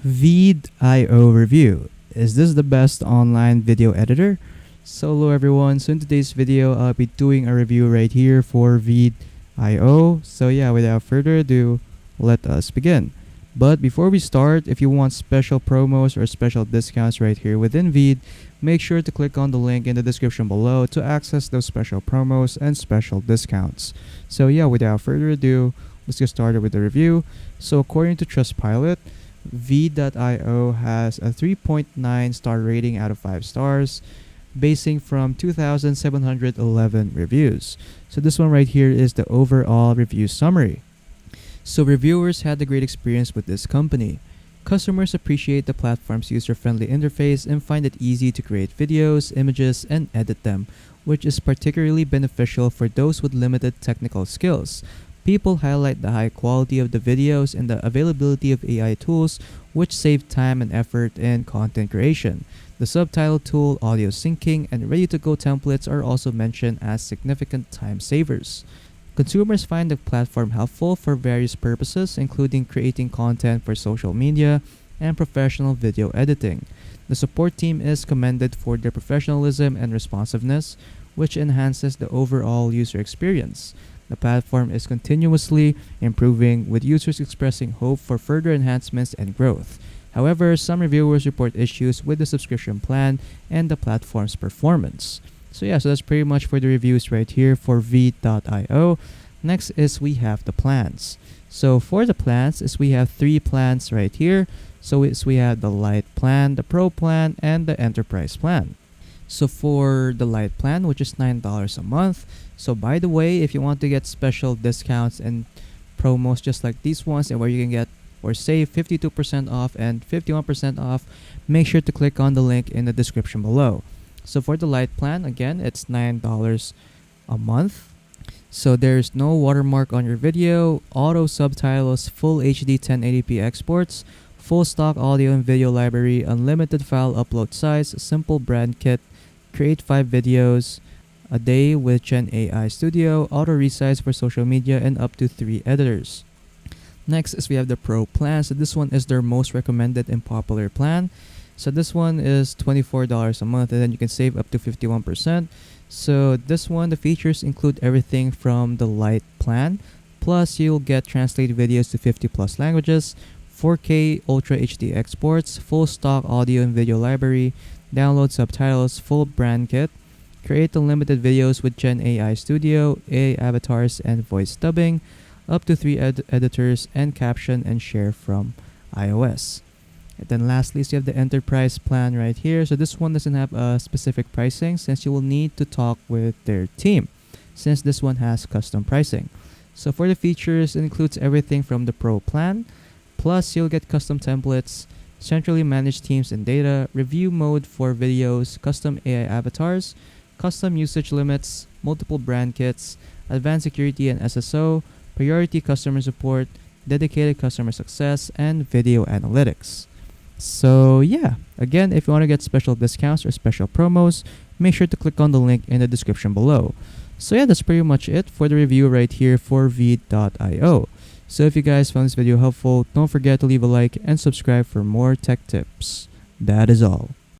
VEED.io review. Is this the best online video editor? So hello everyone, so in today's video I'll be doing a review right here for VEED.io. So yeah, without further ado, let us begin. But before we start, if you want special promos or special discounts right here within VEED, make sure to click on the link in the description below to access those special promos and special discounts. So yeah, without further ado, let's get started with the review. So according to Trustpilot, VEED.io has a 3.9 star rating out of 5 stars, basing from 2,711 reviews. So this one right here is the overall review summary. So reviewers had a great experience with this company. Customers appreciate the platform's user-friendly interface and find it easy to create videos, images, and edit them, which is particularly beneficial for those with limited technical skills. People highlight the high quality of the videos and the availability of AI tools, which save time and effort in content creation. The subtitle tool, audio syncing, and ready-to-go templates are also mentioned as significant time savers. Consumers find the platform helpful for various purposes, including creating content for social media and professional video editing. The support team is commended for their professionalism and responsiveness, which enhances the overall user experience. The platform is continuously improving, with users expressing hope for further enhancements and growth. However, some reviewers report issues with the subscription plan and the platform's performance. So that's pretty much for the reviews right here for VEED.io. Next is we have the plans. So for the plans we have 3 plans right here. So we have the Lite plan, the Pro plan, and the Enterprise plan. So for the Lite plan, which is $9 a month. So by the way, if you want to get special discounts and promos just like these ones, and where you can get or save 52% off and 51% off, make sure to click on the link in the description below. So for the Lite plan, again, it's $9 a month. So there's no watermark on your video, auto subtitles, full HD 1080p exports, full stock audio and video library, unlimited file upload size, simple brand kit, create 5 videos a day with Gen AI Studio, auto resize for social media, and up to 3 editors. Next is we have the Pro plan. So this one is their most recommended and popular plan. So this one is $24 a month, and then you can save up to 51%. So this one, the features include everything from the Lite plan, plus you'll get translate videos to 50 plus languages, 4K Ultra HD exports, full stock audio and video library, download subtitles, full brand kit, create unlimited videos with Gen AI Studio, AI avatars, and voice dubbing, up to 3 editors, and caption and share from iOS. And then lastly, so you have the Enterprise plan right here. So this one doesn't have a specific pricing, since you will need to talk with their team, since this one has custom pricing. So for the features, it includes everything from the Pro plan, plus you'll get custom templates, centrally managed teams and data, review mode for videos, custom AI avatars, custom usage limits, multiple brand kits, advanced security and SSO, priority customer support, dedicated customer success, and video analytics. So again, if you want to get special discounts or special promos, make sure to click on the link in the description below. So that's pretty much it for the review right here for VEED.io. So if you guys found this video helpful, don't forget to leave a like and subscribe for more tech tips. That is all.